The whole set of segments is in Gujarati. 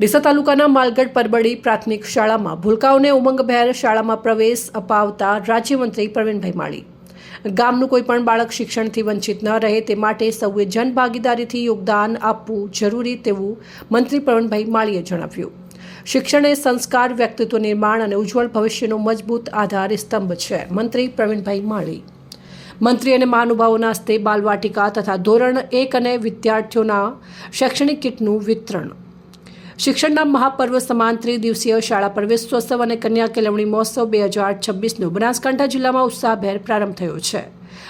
ડીસા તાલુકાના માલગઢ પરબડી પ્રાથમિક શાળામાં ભૂલકાઓને ઉમંગભેર શાળામાં પ્રવેશ અપાવતા રાજ્યમંત્રી પ્રવીણભાઈ માળી ગામનું કોઈપણ બાળક શિક્ષણથી વંચિત ન રહે તે માટે સૌએ જનભાગીદારીથી યોગદાન આપવું જરૂરી તેવું મંત્રી પ્રવીણભાઈ માળીએ જણાવ્યું। શિક્ષણ એ સંસ્કાર, વ્યક્તિત્વ નિર્માણ અને ઉજ્જવળ ભવિષ્યનો મજબૂત આધાર સ્તંભ છે। મંત્રી પ્રવીણભાઈ માળી મંત્રી અને મહાનુભાવોના હસ્તે બાલવાટિકા તથા ધોરણ 1 અને વિદ્યાર્થીઓના શૈક્ષણિક કિટનું વિતરણ। શિક્ષણના મહાપર્વ સમાન ત્રિદિવસીય શાળા પ્રવેશોત્સવ અને કન્યા કેળવણી મહોત્સવ 2026નો બનાસકાંઠા જિલ્લામાં ઉત્સાહભેર પ્રારંભ થયો છે।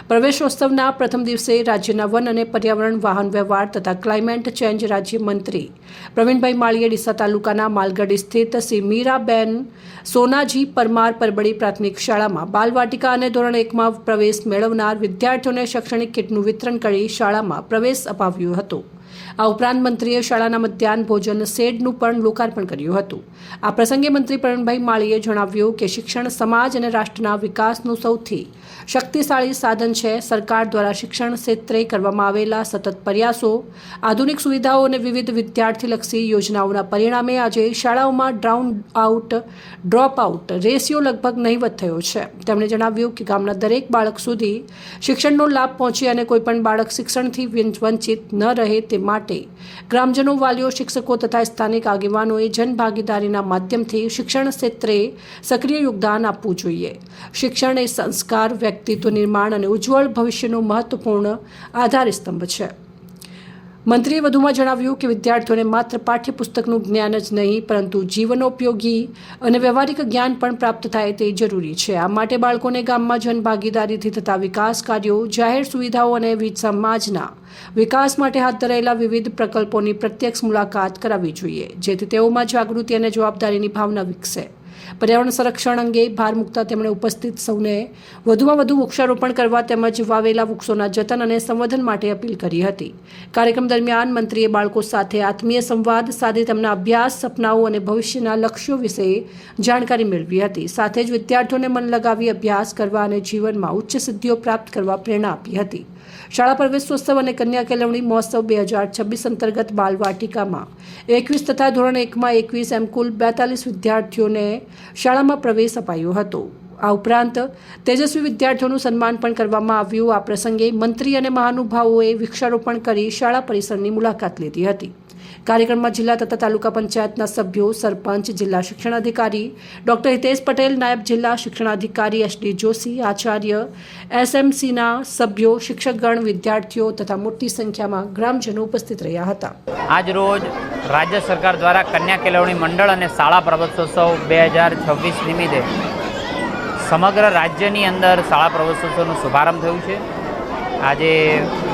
પ્રવેશોત્સવના પ્રથમ દિવસે રાજ્યના વન અને પર્યાવરણ, વાહન વ્યવહાર તથા ક્લાઇમેટ ચેન્જ રાજ્યમંત્રી પ્રવીણભાઈ માળીએ ડીસા તાલુકાના માલગઢ સ્થિત શ્રી મીરાબેન સોનાજી પરમાર પરબડી પ્રાથમિક શાળામાં બાલવાટિકા અને ધોરણ 1માં પ્રવેશ મેળવનાર વિદ્યાર્થીઓને શૈક્ષણિક કિટનું વિતરણ કરી શાળામાં પ્રવેશ અપાવ્યો હતો। આ ઉપરાંત મંત્રીએ શાળાના મધ્યાહન ભોજન શેડનું પણ લોકાર્પણ કર્યું હતું। આ પ્રસંગે મંત્રી પ્રવીણભાઈ માળીએ જણાવ્યું કે શિક્ષણ સમાજ અને રાષ્ટ્રના વિકાસનું સૌથી શક્તિશાળી સાધન છે। સરકાર દ્વારા શિક્ષણ ક્ષેત્રે કરવામાં આવેલા સતત પ્રયાસો, આધુનિક સુવિધાઓ અને વિવિધ વિદ્યાર્થીલક્ષી યોજનાઓના પરિણામે આજે શાળાઓમાં ડ્રોપ આઉટ રેશિયો લગભગ નહિવત થયો છે। તેમણે જણાવ્યું કે ગામના દરેક બાળક સુધી શિક્ષણનો લાભ પહોંચે અને કોઈપણ બાળક શિક્ષણથી વંચિત ન રહે તે માટે ગ્રામજનો, વાલીઓ, શિક્ષકો તથા સ્થાનિક આગેવાનોએ જનભાગીદારીના માધ્યમથી શિક્ષણ ક્ષેત્રે સક્રિય યોગદાન આપવું જોઈએ। શિક્ષણ એ સંસ્કાર, વ્યક્તિત્વ નિર્માણ અને ઉજ્જવળ ભવિષ્યનો મહત્વપૂર્ણ આધારસ્તંભ છે। મંત્રીએ વધુમાં જણાવ્યું કે વિદ્યાર્થીઓને માત્ર પાઠ્યપુસ્તકનું જ્ઞાન જ નહીં પરંતુ જીવનોપયોગી અને વ્યવહારિક જ્ઞાન પણ પ્રાપ્ત થાય તે જરૂરી છે। આ માટે બાળકોને ગામમાં જનભાગીદારીથી થતા વિકાસ કાર્યો, જાહેર સુવિધાઓ અને સમાજના વિકાસ માટે હાથ ધરાયેલા વિવિધ પ્રકલ્પોની પ્રત્યક્ષ મુલાકાત કરાવવી જોઈએ, જેથી તેઓમાં જાગૃતિ અને જવાબદારીની ભાવના વિકસે। પર્યાવરણ સંરક્ષણ અંગે ભાર મૂકતા તેમણે ઉપસ્થિત સૌને વધુમાં વધુ વૃક્ષારોપણ કરવા તેમજ વાવેલા વૃક્ષોના જતન અને સંવર્ધન માટે અપીલ કરી હતી। કાર્યક્રમ દરમિયાન મંત્રીએ બાળકો સાથે આત્મીય સંવાદ સાધી તેમના અભ્યાસ, સપનાઓ અને ભવિષ્યના લક્ષ્યો વિશે જાણકારી મેળવી હતી। સાથે જ વિદ્યાર્થીઓને મન લગાવી અભ્યાસ કરવા અને જીવનમાં ઉચ્ચ સિદ્ધિઓ પ્રાપ્ત કરવા પ્રેરણા આપી હતી। શાળા પ્રવેશોત્સવ અને કન્યા કેળવણી મહોત્સવ 2026 અંતર્ગત બાલવાટિકામાં 21 તથા ધોરણ 1માં 21 એમ કુલ 42 વિદ્યાર્થીઓને શાળામાં પ્રવેશ અપાયો હતો। આ ઉપરાંત તેજસ્વી વિદ્યાર્થીઓનું સન્માન પણ કરવામાં આવ્યું। આ પ્રસંગે મંત્રી અને મહાનુભાવોએ વૃક્ષારોપણ કરી શાળા પરિસરની મુલાકાત લીધી હતી। કાર્યક્રમમાં જિલ્લા તથા તાલુકા પંચાયતના સભ્યો, સરપંચ, જિલ્લા શિક્ષણાધિકારી ડોક્ટર હિતેશ પટેલ, નાયબ જિલ્લા શિક્ષણાધિકારી SD જોશી, આચાર્ય, SMCના સભ્યો, શિક્ષકગણ, વિદ્યાર્થીઓ તથા મોટી સંખ્યામાં ગ્રામજનો ઉપસ્થિત રહ્યા હતા। આજ રોજ રાજ્ય સરકાર દ્વારા કન્યા કેળવણી મંડળ અને શાળા પ્રવેશોત્સવ 2026 નિમિત્તે સમગ્ર રાજ્યની અંદર શાળા પ્રવેશોત્સવનો શુભારંભ થયું છે। આજે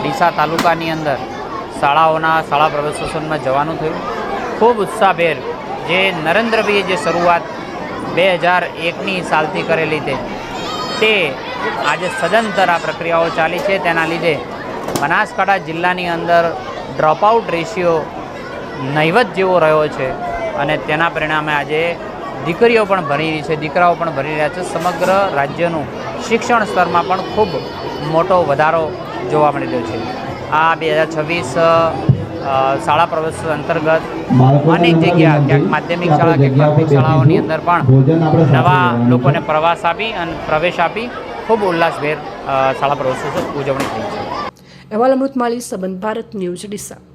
ડીસા તાલુકાની અંદર શાળાઓના શાળા પ્રવેશોત્સવમાં જવાનું થયું। ખૂબ ઉત્સાહભેર જે નરેન્દ્રભાઈએ જે શરૂઆત 2001ની સાલથી કરેલી તે આજે સદંતર આ પ્રક્રિયાઓ ચાલી છે। તેના લીધે બનાસકાંઠા જિલ્લાની અંદર ડ્રોપઆઉટ રેશિયો નહિવત જેવો રહ્યો છે અને તેના પરિણામે આજે દીકરીઓ પણ ભણી રહી છે, દીકરાઓ પણ ભણી રહ્યા છે। સમગ્ર રાજ્યનું શિક્ષણ સ્તરમાં પણ ખૂબ મોટો વધારો જોવા મળી રહ્યો છે। આ 2026 શાળા પ્રવેશ અંતર્ગત અનેક જગ્યા, ક્યાંક માધ્યમિક શાળા કે પ્રાથમિક શાળાઓની અંદર પણ નવા લોકોને પ્રવેશ આપી ખૂબ ઉલ્લાસભેર શાળા પ્રવેશોત્સવ ઉજવણી થઈ છે। અહેવાલ અમૃત માળી, સંબંધ ભારત ન્યૂઝ, ડીસા।